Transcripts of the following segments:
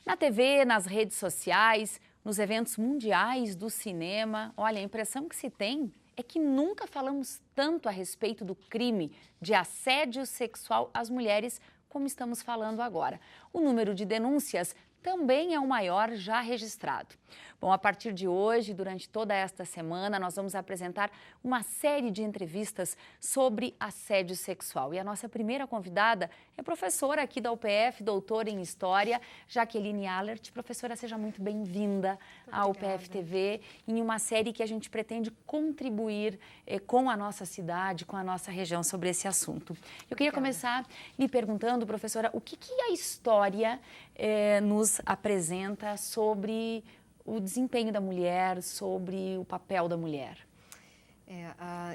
Na TV, nas redes sociais, nos eventos mundiais do cinema, olha, a impressão que se tem é que nunca falamos tanto a respeito do crime de assédio sexual às mulheres como estamos falando agora. O número de denúncias também é o maior já registrado. Bom, a partir de hoje, durante toda esta semana, nós vamos apresentar uma série de entrevistas sobre assédio sexual. E a nossa primeira convidada é professora aqui da UPF, doutora em História, Jaqueline Allert. Professora, seja muito bem-vinda à UPF TV, em uma série que a gente pretende contribuir com a nossa cidade, com a nossa região sobre esse assunto. Eu queria começar lhe perguntando, professora, o que a história nos apresenta sobre o desempenho da mulher, sobre o papel da mulher?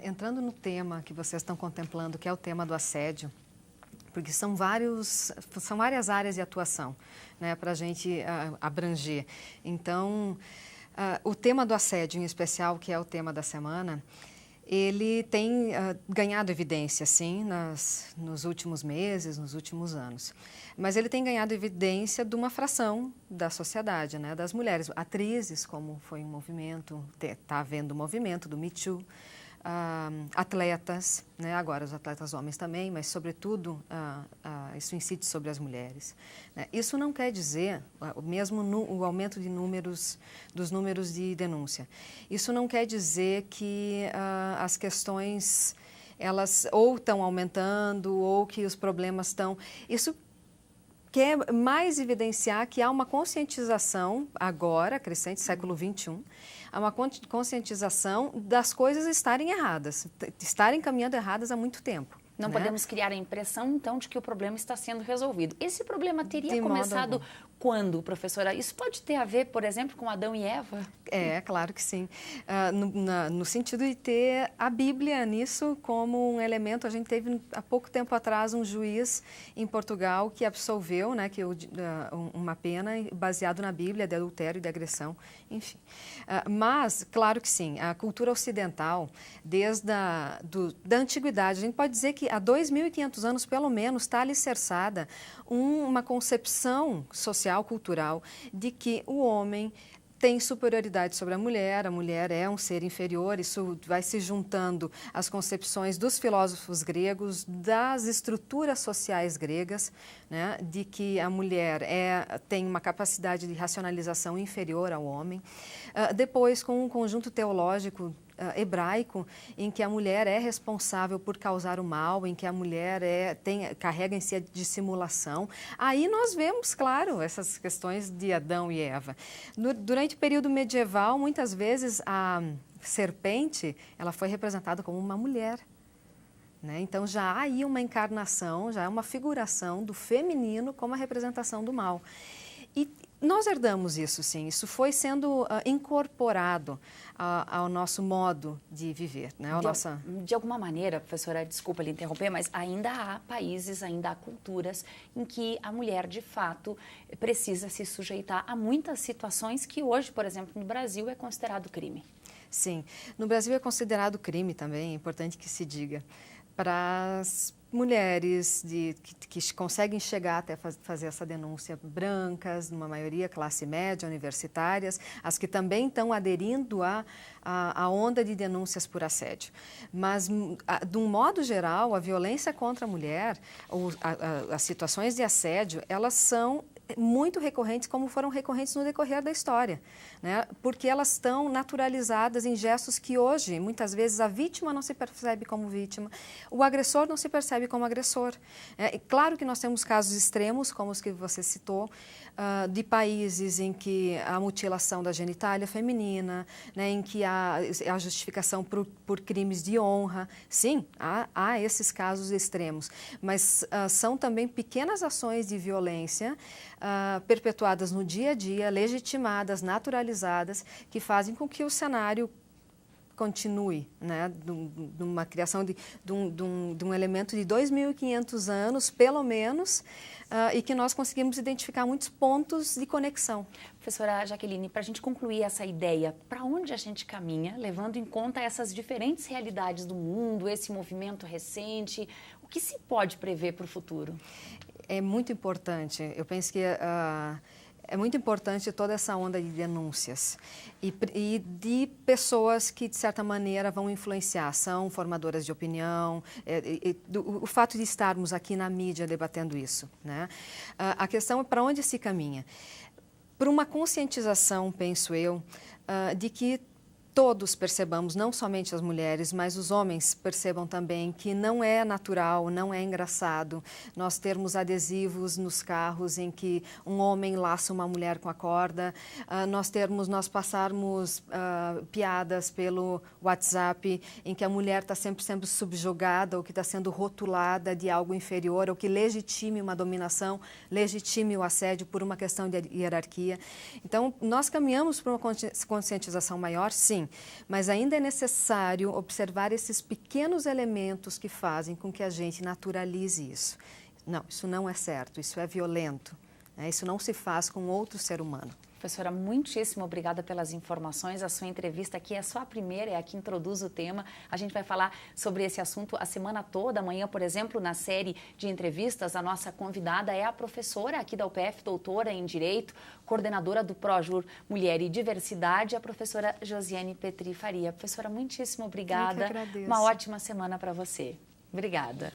Entrando no tema que vocês estão contemplando, que é o tema do assédio, porque são várias áreas de atuação, né, para a gente abranger. Então, o tema do assédio em especial, que é o tema da semana, ele tem ganhado evidência, sim, nos últimos meses, nos últimos anos. Mas ele tem ganhado evidência de uma fração da sociedade, né, das mulheres. Atrizes, como foi um movimento, está havendo um movimento do Me Too. Atletas, né, agora os atletas homens também, mas sobretudo isso incide sobre as mulheres. Né. Isso não quer dizer, mesmo o aumento dos números de denúncia, isso não quer dizer que as questões elas ou estão aumentando ou que os problemas estão... Isso quer mais evidenciar que há uma conscientização agora, crescente, século XXI, há uma conscientização das coisas estarem erradas, estarem caminhando erradas há muito tempo. Não podemos criar a impressão, então, de que o problema está sendo resolvido. Esse problema teria começado quando, professora? Isso pode ter a ver, por exemplo, com Adão e Eva? Claro que sim. No sentido de ter a Bíblia nisso como um elemento. A gente teve, há pouco tempo atrás, um juiz em Portugal que absolveu, né, uma pena baseado na Bíblia de adultério e de agressão, enfim. Mas, claro que sim, a cultura ocidental, desde da antiguidade, a gente pode dizer que há 2.500 anos, pelo menos, está alicerçada uma concepção social, cultural, de que o homem tem superioridade sobre a mulher é um ser inferior. Isso vai se juntando às concepções dos filósofos gregos, das estruturas sociais gregas, né, de que a mulher tem uma capacidade de racionalização inferior ao homem. Depois, com um conjunto teológico hebraico, em que a mulher é responsável por causar o mal, em que a mulher carrega em si a dissimulação. Aí nós vemos, claro, essas questões de Adão e Eva. Durante o período medieval, muitas vezes a serpente ela foi representada como uma mulher. Né? Então já há aí uma encarnação, já é uma figuração do feminino como a representação do mal. E nós herdamos isso, sim. Isso foi sendo incorporado ao nosso modo de viver. Né? De alguma maneira, professora, desculpa lhe interromper, mas ainda há países, ainda há culturas em que a mulher, de fato, precisa se sujeitar a muitas situações que hoje, por exemplo, no Brasil, é considerado crime. Sim. No Brasil é considerado crime também, é importante que se diga. Para as mulheres que conseguem chegar até fazer essa denúncia, brancas, numa maioria classe média, universitárias, as que também estão aderindo à onda de denúncias por assédio. Mas, de um modo geral, a violência contra a mulher, as situações de assédio, elas são muito recorrentes, como foram recorrentes no decorrer da história, né? Porque elas estão naturalizadas em gestos que hoje, muitas vezes, a vítima não se percebe como vítima, o agressor não se percebe como agressor. Claro que nós temos casos extremos, como os que você citou, de países em que a mutilação da genitália feminina, né, em que há a justificação por crimes de honra. Sim, há esses casos extremos, mas são também pequenas ações de violência perpetuadas no dia a dia, legitimadas, naturalizadas, que fazem com que o cenário continue, né, de uma criação de um elemento de 2.500 anos, pelo menos, e que nós conseguimos identificar muitos pontos de conexão. Professora Jaqueline, para a gente concluir essa ideia, para onde a gente caminha, levando em conta essas diferentes realidades do mundo, esse movimento recente, o que se pode prever para o futuro? É muito importante. Eu penso que É muito importante toda essa onda de denúncias e de pessoas que, de certa maneira, vão influenciar, são formadoras de opinião, o fato de estarmos aqui na mídia debatendo isso, né? A questão é para onde se caminha. Por uma conscientização, penso eu, de que todos percebamos, não somente as mulheres, mas os homens percebam também que não é natural, não é engraçado nós termos adesivos nos carros em que um homem laça uma mulher com a corda, nós passarmos piadas pelo WhatsApp em que a mulher está sempre sendo subjugada ou que está sendo rotulada de algo inferior ou que legitime uma dominação, legitime o assédio por uma questão de hierarquia. Então, nós caminhamos para uma conscientização maior, sim, mas ainda é necessário observar esses pequenos elementos que fazem com que a gente naturalize isso. Não, isso não é certo, isso é violento, né? Isso não se faz com outro ser humano. Professora, muitíssimo obrigada pelas informações. A sua entrevista aqui é só a primeira, é a que introduz o tema. A gente vai falar sobre esse assunto a semana toda. Amanhã, por exemplo, na série de entrevistas, a nossa convidada é a professora aqui da UPF, doutora em Direito, coordenadora do Projur Mulher e Diversidade, a professora Josiane Petri Faria. Professora, muitíssimo obrigada. Eu que agradeço. Uma ótima semana para você. Obrigada.